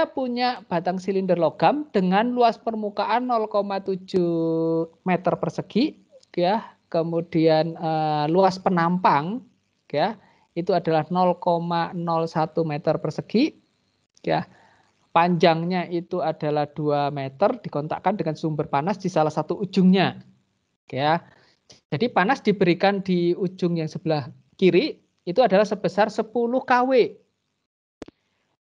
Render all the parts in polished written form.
saya punya batang silinder logam dengan luas permukaan 0,7 meter persegi, ya. Kemudian luas penampang, ya, itu adalah 0,01 meter persegi, ya. Panjangnya itu adalah 2 meter, dikontakkan dengan sumber panas di salah satu ujungnya, ya. Jadi panas diberikan di ujung yang sebelah kiri itu adalah sebesar 10 kW.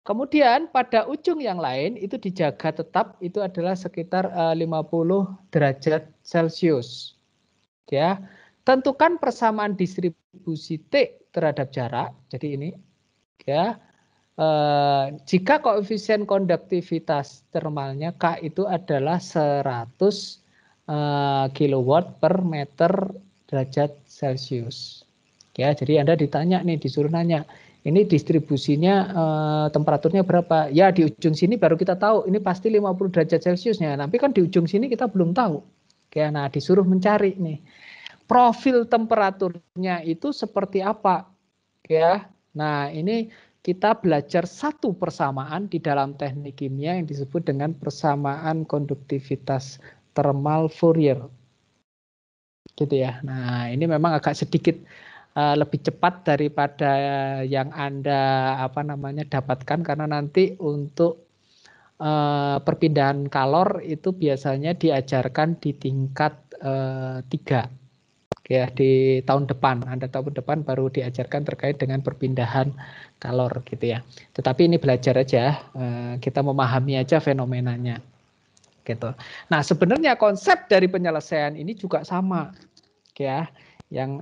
Kemudian pada ujung yang lain itu dijaga tetap itu adalah sekitar 50 derajat Celcius. Ya. Tentukan persamaan distribusi T terhadap jarak. Jadi ini ya. Jika koefisien konduktivitas termalnya K itu adalah 100 kilowatt per meter derajat Celcius. Ya, jadi Anda ditanya nih, disuruh nanya, ini distribusinya temperaturnya berapa? Ya, di ujung sini baru kita tahu, ini pasti 50 derajat Celciusnya. Tapi kan di ujung sini kita belum tahu. Ya, nah disuruh mencari nih. Profil temperaturnya itu seperti apa? Ya. Nah, ini kita belajar satu persamaan di dalam teknik kimia yang disebut dengan persamaan konduktivitas thermal Fourier. Gitu ya. Nah, ini memang agak sedikit lebih cepat daripada yang Anda dapatkan karena nanti untuk perpindahan kalor itu biasanya diajarkan di tingkat 3. Ya, di tahun depan, Anda tahun depan baru diajarkan terkait dengan perpindahan kalor gitu ya. Tetapi ini belajar aja, kita memahami aja fenomenanya gitu. Nah, sebenarnya konsep dari penyelesaian ini juga sama ya, yang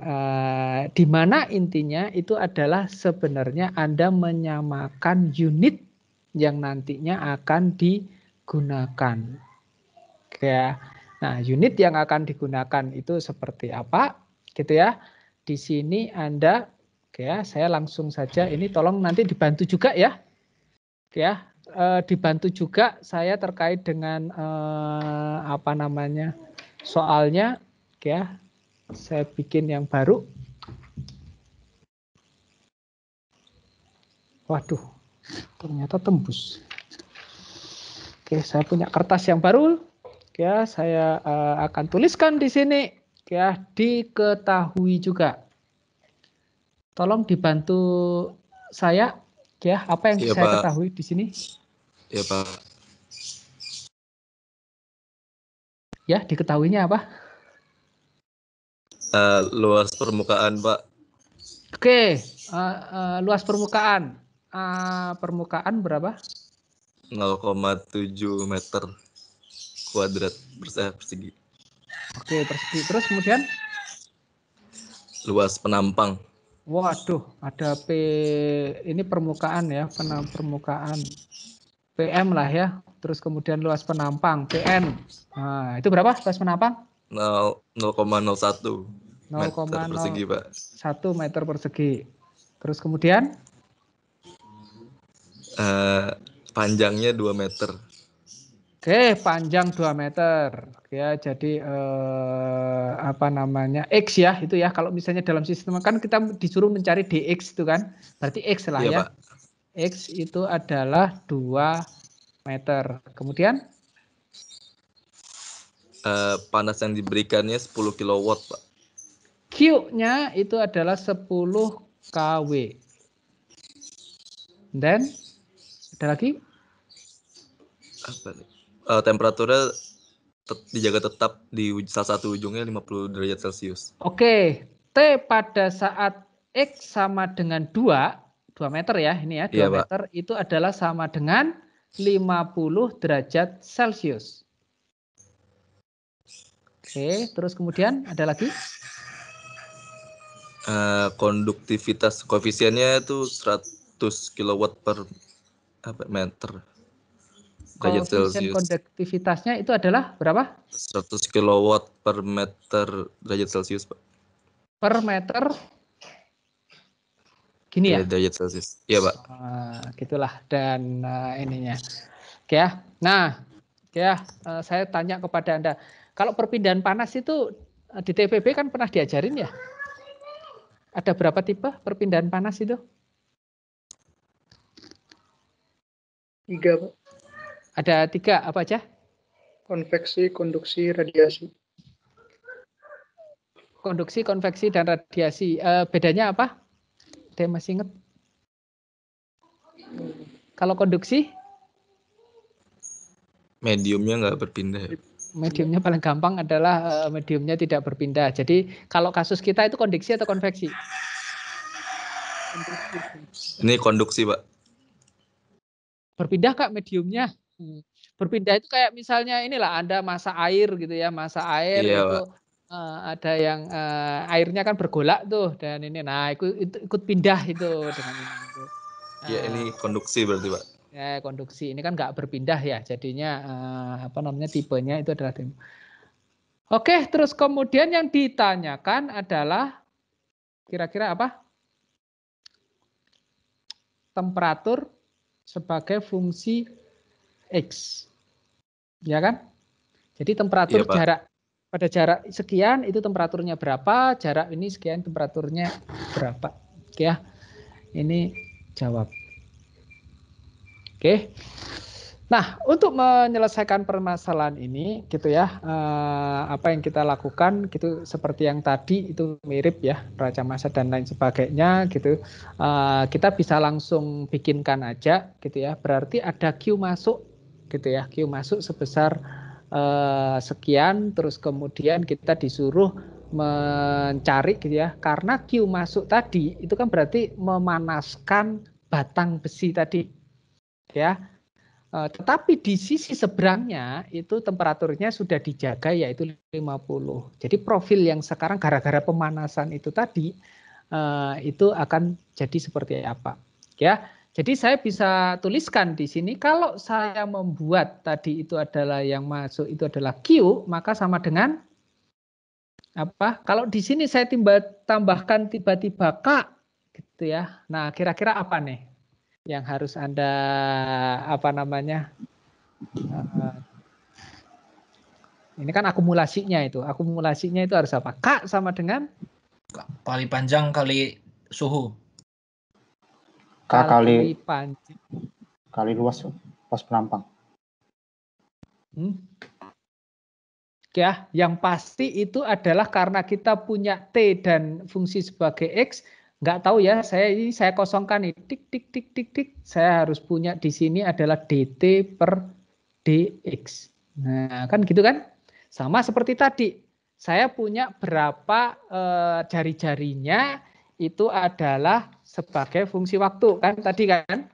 di mana intinya itu adalah sebenarnya Anda menyamakan unit yang nantinya akan digunakan. Ya. Nah, unit yang akan digunakan itu seperti apa? Gitu ya. Di sini Anda, ya, saya langsung saja ini tolong nanti dibantu juga ya. Ya, dibantu juga saya terkait dengan soalnya, ya. Saya bikin yang baru. Waduh, ternyata tembus. Oke, saya punya kertas yang baru. Ya, saya akan tuliskan di sini. Ya, diketahui juga. Tolong dibantu saya. Ya, apa yang saya ketahui di sini? Iya, Pak. Ya, diketahuinya apa? Luas permukaan, Pak. Oke, luas permukaan. Permukaan berapa? 0,7 meter kuadrat persegi. Oke, persegi. Terus kemudian? Luas penampang. Waduh, ada P, ini permukaan ya, permukaan. PM lah ya. Terus kemudian luas penampang, PN. Nah, itu berapa luas penampang? 0,01 meter persegi, Pak. 1 meter persegi. Terus kemudian? Panjangnya 2 meter. Oke, panjang 2 meter. Ya, jadi X ya, itu ya. Kalau misalnya dalam sistem kan kita disuruh mencari DX itu kan. Berarti X lah Iya, ya. Pak. X itu adalah 2 meter. Kemudian? Panas yang diberikannya 10 kilowatt, Pak. Q-nya itu adalah 10 kW. Dan ada lagi? Temperaturnya dijaga tetap di salah satu ujungnya 50 derajat Celcius. Oke, T pada saat X sama dengan 2 meter ya, ini ya, 2 Iya, meter Pak. itu adalah sama dengan 50 derajat Celcius. Oke, terus kemudian ada lagi? Konduktivitas koefisiennya itu 100 kilowatt per meter derajat Koefisien Celcius. konduktivitasnya itu adalah berapa? 100 kilowatt per meter derajat Celcius, Pak. Per meter gini ya? Derajat Celcius. Iya, Pak. Gitulah dan ininya. Oke ya. Nah, ya, saya tanya kepada Anda, kalau perpindahan panas itu di TPB kan pernah diajarin ya? Ada berapa tipe perpindahan panas itu? 3, Pak. Ada 3, apa aja? Konveksi, konduksi, radiasi. Konduksi, konveksi, dan radiasi. Bedanya apa? Ada yang masih ingat? Kalau konduksi? Mediumnya nggak berpindah ya. Mediumnya paling gampang adalah mediumnya tidak berpindah. Jadi kalau kasus kita itu konduksi atau konveksi? Ini konduksi, Pak. Berpindah Kak mediumnya? Berpindah itu kayak misalnya inilah Anda masak air gitu ya, masak air Iya, itu Pak. ada yang airnya kan bergolak tuh dan ini, nah ikut pindah itu dengan ini. Iya, ini konduksi berarti, Pak. Ya, konduksi ini kan nggak berpindah ya, jadinya apa namanya tipenya itu adalah tim. Oke, terus kemudian yang ditanyakan adalah kira-kira apa? Temperatur sebagai fungsi X. Ya kan? Jadi temperatur Iya, Pak. jarak pada jarak sekian itu temperaturnya berapa, jarak ini sekian temperaturnya berapa. Oke ya. Ini jawab. Oke. Nah, untuk menyelesaikan permasalahan ini gitu ya, apa yang kita lakukan gitu seperti yang tadi itu mirip ya, raca massa dan lain sebagainya gitu. Kita bisa langsung bikinkan aja gitu ya. Berarti ada Q masuk gitu ya, Q masuk sebesar sekian, terus kemudian kita disuruh mencari gitu ya. Karena Q masuk tadi itu kan berarti memanaskan batang besi tadi ya. Tetapi di sisi seberangnya itu temperaturnya sudah dijaga yaitu 50. Jadi profil yang sekarang gara-gara pemanasan itu tadi itu akan jadi seperti apa. Ya. Jadi saya bisa tuliskan di sini kalau saya membuat tadi itu adalah yang masuk itu adalah Q, maka sama dengan apa? Kalau di sini saya tambahkan tiba-tiba K gitu ya. Nah, kira-kira apa nih yang harus Anda apa namanya? Ini kan akumulasinya itu. Akumulasinya itu harus apa? K sama dengan? Kali panjang kali suhu. K kali panjang. Kali luas penampang. Ya, yang pasti itu adalah karena kita punya T dan fungsi sebagai X. Nggak tahu ya, saya kosongkan nih. Tik. Saya harus punya di sini adalah DT per DX. Nah, kan gitu kan? Sama seperti tadi, saya punya berapa jari-jarinya itu adalah sebagai fungsi waktu kan tadi kan?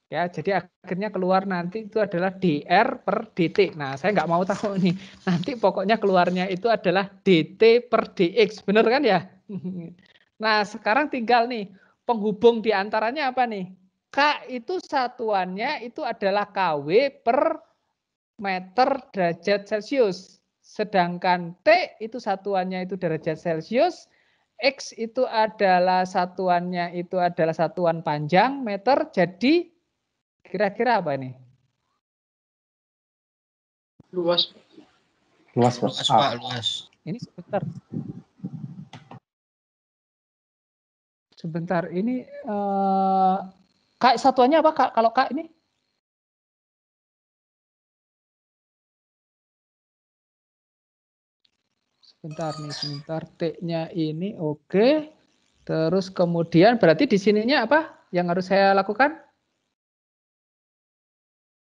Ya, jadi akhirnya keluar nanti itu adalah dr per dt. Nah, saya nggak mau tahu nih. Nanti pokoknya keluarnya itu adalah dt per dx, benar kan ya? Nah, sekarang tinggal nih penghubung di antaranya apa nih? K itu satuannya itu adalah kW per meter derajat Celcius. Sedangkan T itu satuannya itu derajat Celcius. X itu adalah satuannya itu adalah satuan panjang meter. Jadi kira-kira apa nih? Luas. Luas, Pak. Luas. Ini sebentar. Sebentar, ini K satuannya apa Kak? Kalau K ini? Sebentar. T-nya ini oke. Terus kemudian berarti di sininya apa yang harus saya lakukan?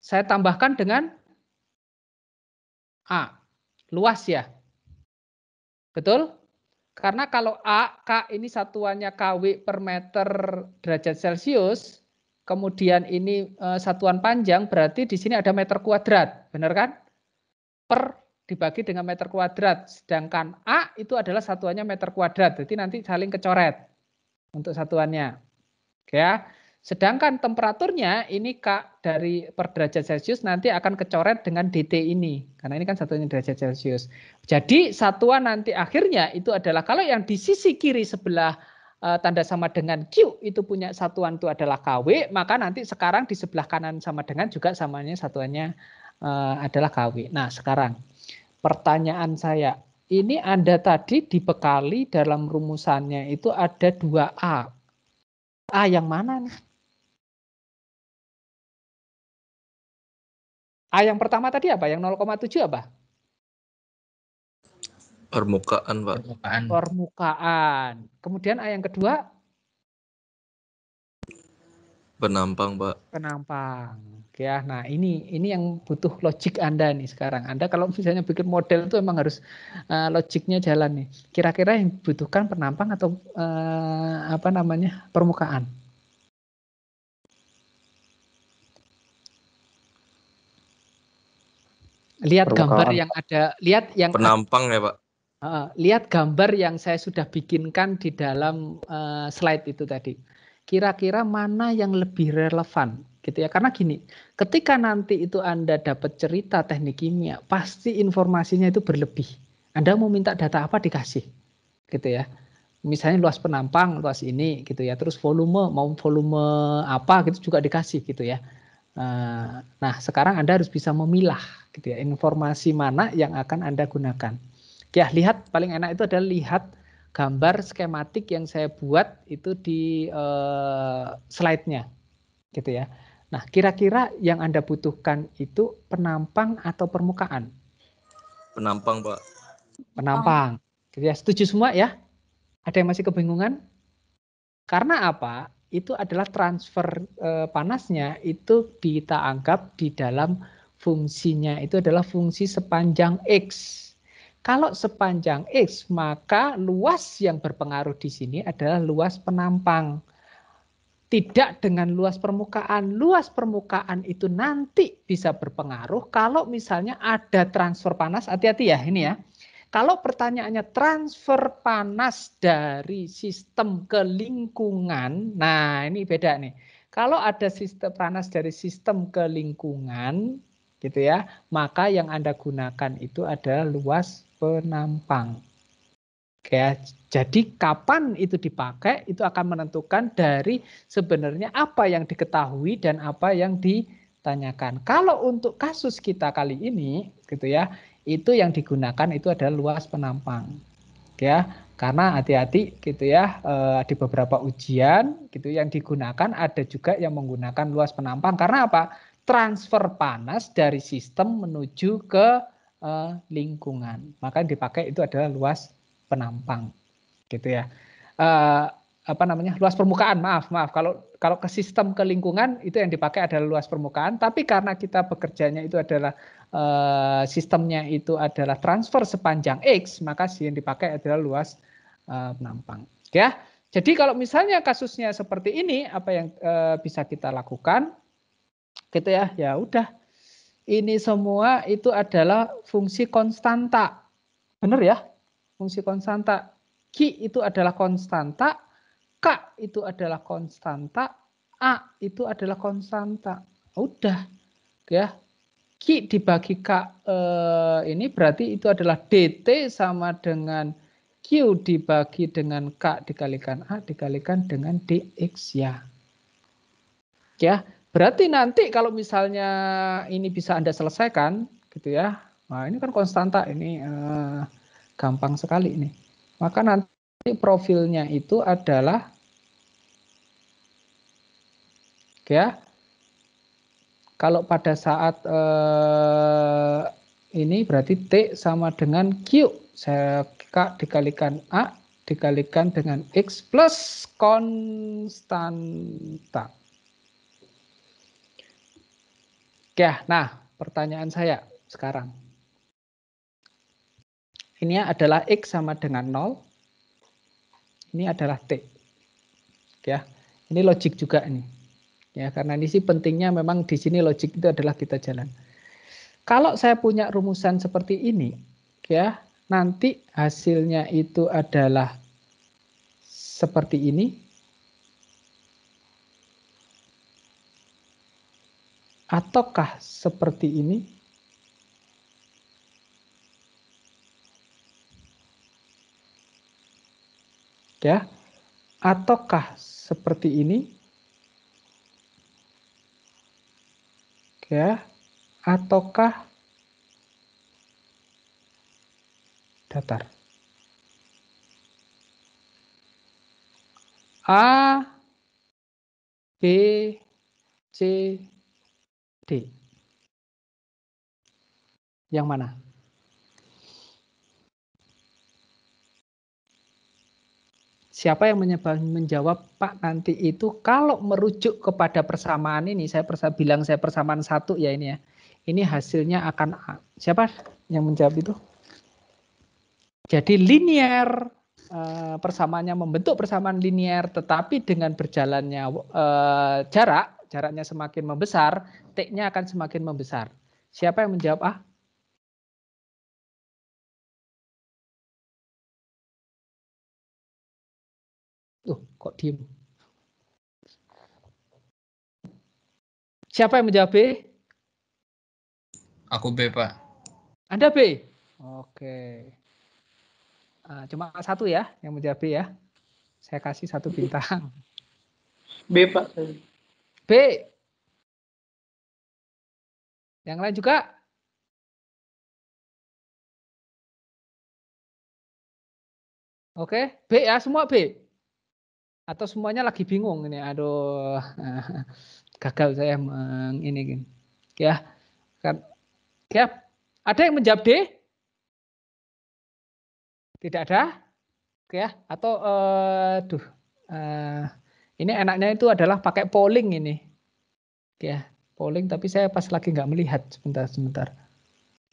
Saya tambahkan dengan A. Luas ya. Betul? Karena kalau A, K ini satuannya kW per meter derajat Celcius, kemudian ini satuan panjang, berarti di sini ada meter kuadrat, benar kan? Per dibagi dengan meter kuadrat, sedangkan A itu adalah satuannya meter kuadrat, jadi nanti saling kecoret untuk satuannya. Ya. Sedangkan temperaturnya ini K dari per derajat Celcius nanti akan kecoret dengan DT ini. Karena ini kan satuannya derajat Celcius. Jadi satuan nanti akhirnya itu adalah kalau yang di sisi kiri sebelah tanda sama dengan Q itu punya satuan itu adalah KW. Maka nanti sekarang di sebelah kanan sama dengan juga samanya satuannya adalah KW. Nah sekarang pertanyaan saya. Ini Anda tadi dibekali dalam rumusannya itu ada 2A. A yang mana nih? A yang pertama tadi apa? Yang 0,7 apa? Permukaan, Pak. Permukaan. Permukaan. Kemudian A yang kedua, Penampang, Pak. penampang. Ya, nah ini yang butuh logik Anda nih sekarang. Anda kalau misalnya bikin model itu emang harus logiknya jalan nih. Kira-kira yang dibutuhkan penampang atau apa namanya permukaan? Lihat gambar Permukaan. yang ada, lihat yang Penampang ya, Pak. lihat gambar yang saya sudah bikinkan di dalam slide itu tadi. Kira-kira mana yang lebih relevan gitu ya. Karena gini, ketika nanti itu Anda dapat cerita teknik kimia, pasti informasinya itu berlebih. Anda mau minta data apa dikasih gitu ya. Misalnya luas penampang, luas ini gitu ya. Terus volume, mau volume apa gitu juga dikasih gitu ya. Nah, sekarang Anda harus bisa memilah gitu ya, informasi mana yang akan Anda gunakan. Ya, lihat paling enak itu adalah lihat gambar skematik yang saya buat itu di slide-nya gitu ya. Nah, kira-kira yang Anda butuhkan itu penampang atau permukaan? Penampang, Pak. Penampang. Gitu ya. Setuju semua ya? Ada yang masih kebingungan? Karena apa? Itu adalah transfer panasnya itu kita anggap di dalam fungsinya itu adalah fungsi sepanjang X. Kalau sepanjang X, maka luas yang berpengaruh di sini adalah luas penampang. Tidak dengan luas permukaan. Luas permukaan itu nanti bisa berpengaruh kalau misalnya ada transfer panas. Hati-hati ya ini ya. Kalau pertanyaannya transfer panas dari sistem ke lingkungan, nah ini beda nih. Kalau ada sistem panas dari sistem ke lingkungan, gitu ya, maka yang Anda gunakan itu adalah luas penampang. Ya, jadi kapan itu dipakai itu akan menentukan dari sebenarnya apa yang diketahui dan apa yang ditanyakan. Kalau untuk kasus kita kali ini, gitu ya, itu yang digunakan itu adalah luas penampang, ya. Karena hati-hati gitu ya, di beberapa ujian gitu yang digunakan ada juga yang menggunakan luas penampang. Karena apa? Transfer panas dari sistem menuju ke lingkungan. Maka yang dipakai itu adalah luas penampang, gitu ya. Apa namanya? Luas permukaan. Maaf. Kalau ke sistem ke lingkungan itu yang dipakai adalah luas permukaan. Tapi karena kita bekerjanya itu adalah sistemnya itu adalah transfer sepanjang X, maka yang dipakai adalah luas penampang. Ya. Jadi kalau misalnya kasusnya seperti ini, apa yang bisa kita lakukan? Gitu ya. Ya udah. Ini semua itu adalah fungsi konstanta. Benar ya? Fungsi konstanta. Q itu adalah konstanta, K itu adalah konstanta, A itu adalah konstanta. Udah, ya. Q dibagi K ini berarti itu adalah DT sama dengan Q dibagi dengan K dikalikan A dikalikan dengan DX ya. Ya, berarti nanti kalau misalnya ini bisa Anda selesaikan gitu ya. Nah, ini kan konstanta ini gampang sekali ini. Maka nanti profilnya itu adalah ya kalau pada saat ini berarti T sama dengan Q. Saya K dikalikan A dikalikan dengan X plus konstanta. Ya, nah pertanyaan saya sekarang. Ini adalah X sama dengan 0. Ini adalah T. Ya, ini logik juga ini. Ya, karena ini sih pentingnya memang di sini logik itu adalah kita jalan. Kalau saya punya rumusan seperti ini, ya, nanti hasilnya itu adalah seperti ini. Ataukah seperti ini? Ya. Ataukah seperti ini? Ya. Ataukah datar? A, B, C, D. Yang mana? Siapa yang menjawab, Pak, nanti itu kalau merujuk kepada persamaan ini, saya bilang saya persamaan 1 ya ini ya. Ini hasilnya akan A. Siapa yang menjawab itu? Jadi linear, persamaannya membentuk persamaan linear, tetapi dengan berjalannya jaraknya semakin membesar, T-nya akan semakin membesar. Siapa yang menjawab A? Kok diem? Siapa yang menjawab B? Aku B, Pak. Anda B? Oke. Cuma 1 ya yang menjawab B ya. Saya kasih 1 bintang. B, Pak. B. Yang lain juga? Oke, B ya, semua B. Atau semuanya lagi bingung ini, aduh, gagal saya ini, ya, kan, ya, ada yang menjawab D? Tidak ada, oke ya, atau, ini enaknya itu adalah pakai polling ini, ya, polling, tapi saya pas lagi nggak melihat, sebentar,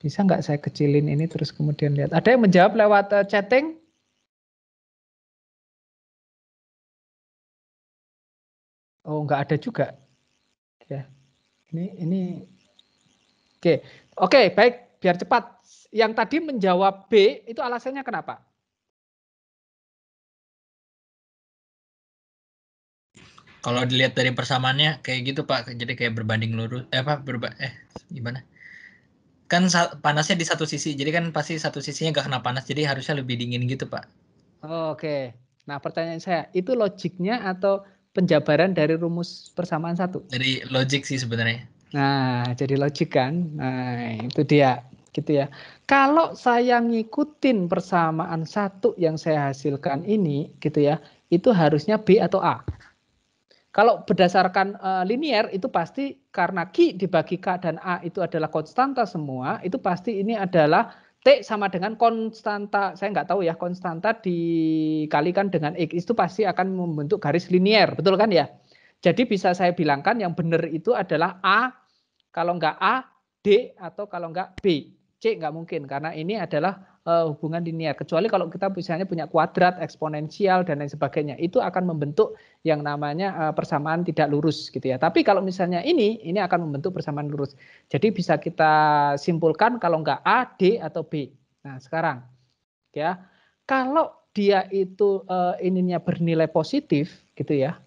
bisa nggak saya kecilin ini terus kemudian lihat, ada yang menjawab lewat chatting? Oh, nggak ada juga. Ya. Ini Oke, baik, biar cepat. Yang tadi menjawab B itu alasannya kenapa? Kalau dilihat dari persamaannya kayak gitu, Pak. Jadi kayak berbanding lurus. Gimana? Kan panasnya di satu sisi. Jadi kan pasti satu sisinya nggak kena panas. Jadi harusnya lebih dingin gitu, Pak. Oke. Nah, pertanyaan saya, itu logiknya atau penjabaran dari rumus persamaan 1? Dari logik sih sebenarnya. Nah, jadi logik kan. Nah, itu dia, gitu ya. Kalau saya ngikutin persamaan 1 yang saya hasilkan ini, gitu ya, itu harusnya B atau A. Kalau berdasarkan linear itu pasti karena Q dibagi K dan A itu adalah konstanta semua, itu pasti ini adalah T sama dengan konstanta, saya nggak tahu ya, konstanta dikalikan dengan X itu pasti akan membentuk garis linear, betul kan ya? Jadi bisa saya bilangkan yang benar itu adalah A, kalau nggak A, D, atau kalau nggak B. C nggak mungkin, karena ini adalah hubungan linear. Kecuali kalau kita misalnya punya kuadrat, eksponensial, dan lain sebagainya. Itu akan membentuk yang namanya persamaan tidak lurus gitu ya. Tapi kalau misalnya ini akan membentuk persamaan lurus. Jadi bisa kita simpulkan kalau nggak A, D, atau B. Nah sekarang ya, kalau dia itu ininya bernilai positif gitu ya,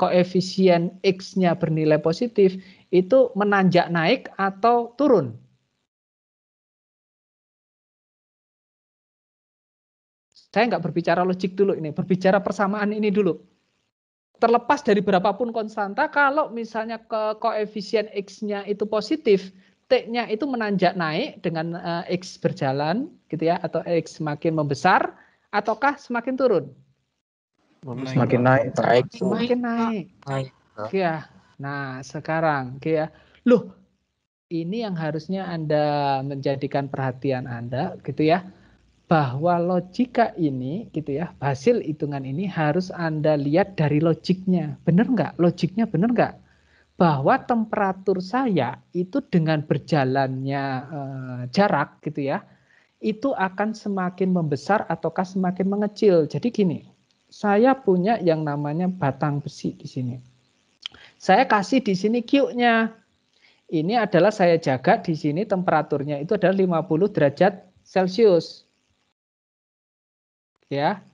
koefisien X-nya bernilai positif, itu menanjak naik atau turun? Saya nggak berbicara logik dulu ini, berbicara persamaan ini dulu. Terlepas dari berapapun konstanta, kalau misalnya koefisien X-nya itu positif, T-nya itu menanjak naik dengan X berjalan, gitu ya, atau X semakin membesar, ataukah semakin turun? Semakin naik. Semakin naik. Ya. Nah, sekarang, ya, loh, ini yang harusnya Anda menjadikan perhatian Anda, gitu ya, bahwa logika ini gitu ya, hasil hitungan ini harus Anda lihat dari logiknya. Benar nggak? Logiknya benar nggak? Bahwa temperatur saya itu dengan berjalannya jarak gitu ya, itu akan semakin membesar ataukah semakin mengecil. Jadi gini, saya punya yang namanya batang besi di sini. Saya kasih di sini Q-nya. Ini adalah saya jaga di sini temperaturnya itu adalah 50 derajat Celcius. Ya.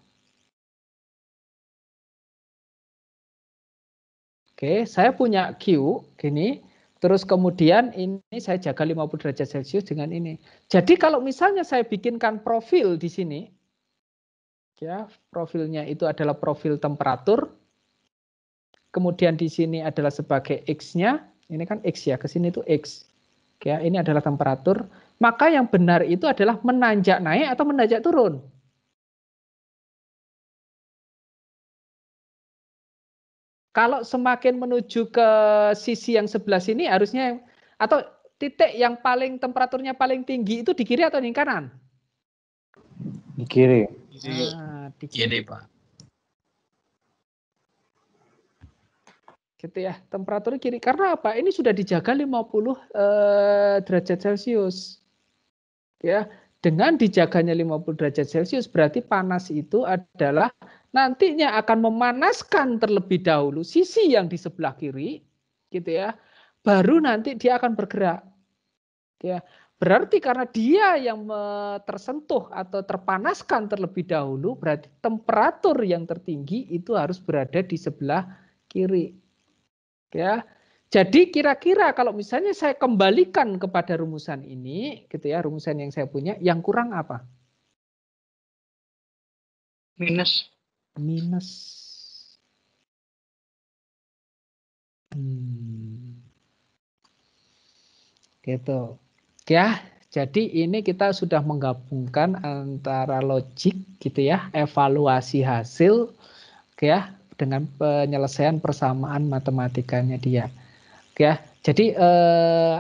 Oke, saya punya Q gini, terus kemudian ini saya jaga 50 derajat Celcius dengan ini. Jadi kalau misalnya saya bikinkan profil di sini, ya, profilnya itu adalah profil temperatur. Kemudian di sini adalah sebagai X-nya, ini kan X ya, ke sini itu X. Ya, ini adalah temperatur. Maka yang benar itu adalah menanjak naik atau menanjak turun. Kalau semakin menuju ke sisi yang sebelah sini harusnya, atau titik yang temperaturnya paling tinggi itu di kiri atau di kanan? Di kiri. Nah, di Kiri, kiri. Pak. Gitu ya, temperatur kiri. Karena apa? Ini sudah dijaga 50 derajat Celcius. Ya, dengan dijaganya 50 derajat Celcius berarti panas itu adalah nantinya akan memanaskan terlebih dahulu sisi yang di sebelah kiri, gitu ya. Baru nanti dia akan bergerak. Ya, berarti karena dia yang tersentuh atau terpanaskan terlebih dahulu, berarti temperatur yang tertinggi itu harus berada di sebelah kiri. Ya, jadi kira-kira kalau misalnya saya kembalikan kepada rumusan ini, gitu ya, rumusan yang saya punya, yang kurang apa? Minus. Minus. Gitu. Ya, jadi ini kita sudah menggabungkan antara logik, gitu ya, evaluasi hasil, ya, dengan penyelesaian persamaan matematikanya dia. Ya, jadi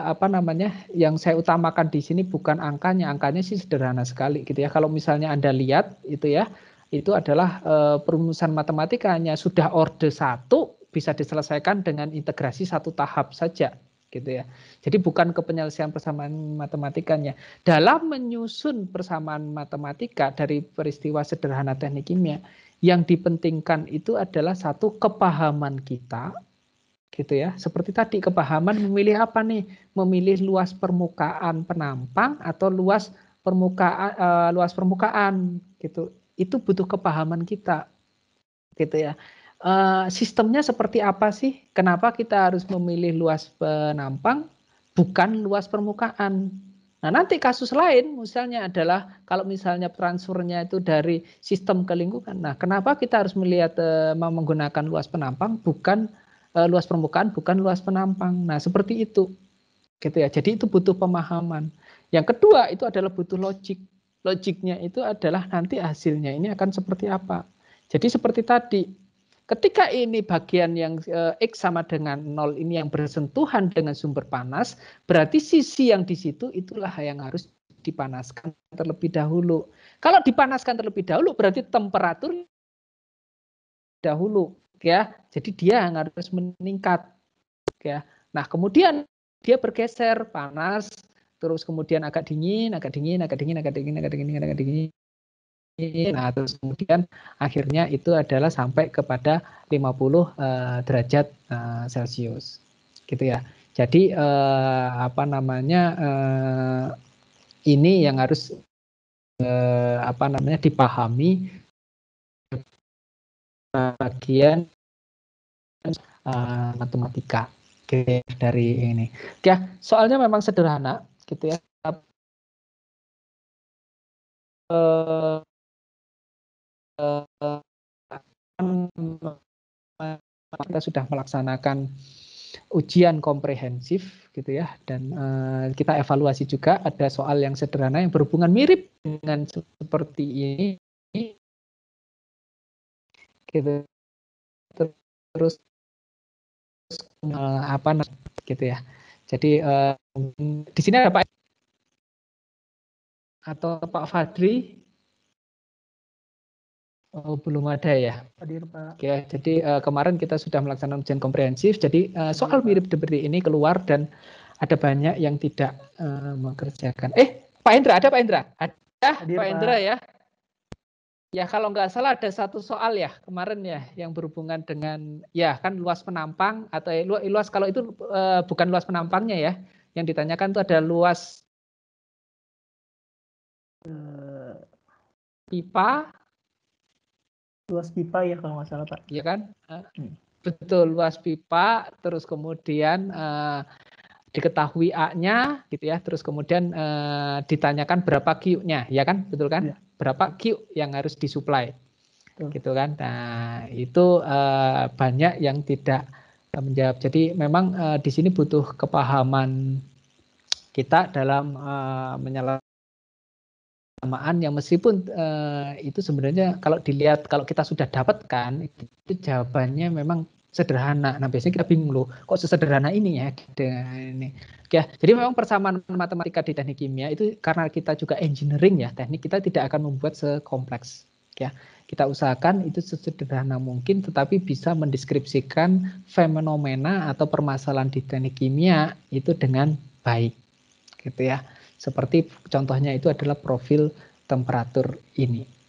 apa namanya? Yang saya utamakan di sini bukan angkanya sih sederhana sekali gitu ya. Kalau misalnya Anda lihat itu ya, itu adalah perumusan matematikanya sudah orde 1 bisa diselesaikan dengan integrasi satu tahap saja gitu ya. Jadi bukan ke penyelesaian persamaan matematikanya. Dalam menyusun persamaan matematika dari peristiwa sederhana teknik kimia, yang dipentingkan itu adalah satu kepahaman kita, gitu ya. Seperti tadi kepahaman memilih apa nih? Memilih luas permukaan penampang atau luas permukaan gitu. Itu butuh kepahaman kita. Gitu ya. Sistemnya seperti apa sih? Kenapa kita harus memilih luas penampang bukan luas permukaan? Nah, nanti kasus lain misalnya adalah kalau misalnya transfernya itu dari sistem ke lingkungan. Nah, kenapa kita harus melihat menggunakan luas penampang bukan luas permukaan, bukan luas penampang. Nah, seperti itu. Gitu ya. Jadi itu butuh pemahaman. Yang kedua itu adalah butuh logik. Logiknya itu adalah nanti hasilnya ini akan seperti apa. Jadi seperti tadi, ketika ini bagian yang X sama dengan 0 ini yang bersentuhan dengan sumber panas, berarti sisi yang di situ itulah yang harus dipanaskan terlebih dahulu. Kalau dipanaskan terlebih dahulu berarti temperatur dahulu ya. Jadi dia yang harus meningkat ya. Nah, kemudian dia bergeser panas, terus kemudian agak dingin, agak dingin, agak dingin, agak dingin, agak dingin, agak dingin. Nah, terus kemudian akhirnya itu adalah sampai kepada 50 derajat Celcius. Gitu ya. Jadi apa namanya ini yang harus apa namanya dipahami bagian matematika dari ini. Ya, soalnya memang sederhana gitu ya. Kita sudah melaksanakan ujian komprehensif gitu ya, dan kita evaluasi juga ada soal yang sederhana yang berhubungan mirip dengan seperti ini gitu. Terus apa gitu ya. Jadi di sini ada Pak atau Pak Fadri. Oh, belum ada ya. Hadir, Pak. Ya, jadi kemarin kita sudah melaksanakan ujian komprehensif. Jadi soal mirip seperti ini keluar dan ada banyak yang tidak mengerjakan. Pak Indra, ada Pak Indra? Ada Hadir, Pak Pak. Indra ya. Ya kalau nggak salah ada satu soal ya kemarin ya yang berhubungan dengan ya kan luas penampang atau luas kalau itu bukan luas penampangnya ya. Yang ditanyakan itu ada luas pipa. Luas pipa ya kalau nggak salah, Pak. Iya kan? Betul, luas pipa, terus kemudian diketahui A-nya gitu ya, terus kemudian ditanyakan berapa Q-nya, ya kan? Betul kan? Ya. Berapa Q yang harus disuplai. Betul. Gitu kan. Nah, itu banyak yang tidak menjawab. Jadi memang di sini butuh kepahaman kita dalam menyelesaikan persamaan yang meskipun itu sebenarnya kalau dilihat kalau kita sudah dapatkan itu jawabannya memang sederhana. Nah, biasanya kita bingung loh, kok sesederhana ini ya dengan ini. Ya, jadi memang persamaan matematika di teknik kimia itu karena kita juga engineering ya, teknik kita tidak akan membuat sekompleks. Ya, kita usahakan itu sesederhana mungkin, tetapi bisa mendeskripsikan fenomena atau permasalahan di teknik kimia itu dengan baik, gitu ya. Seperti contohnya itu adalah profil temperatur ini.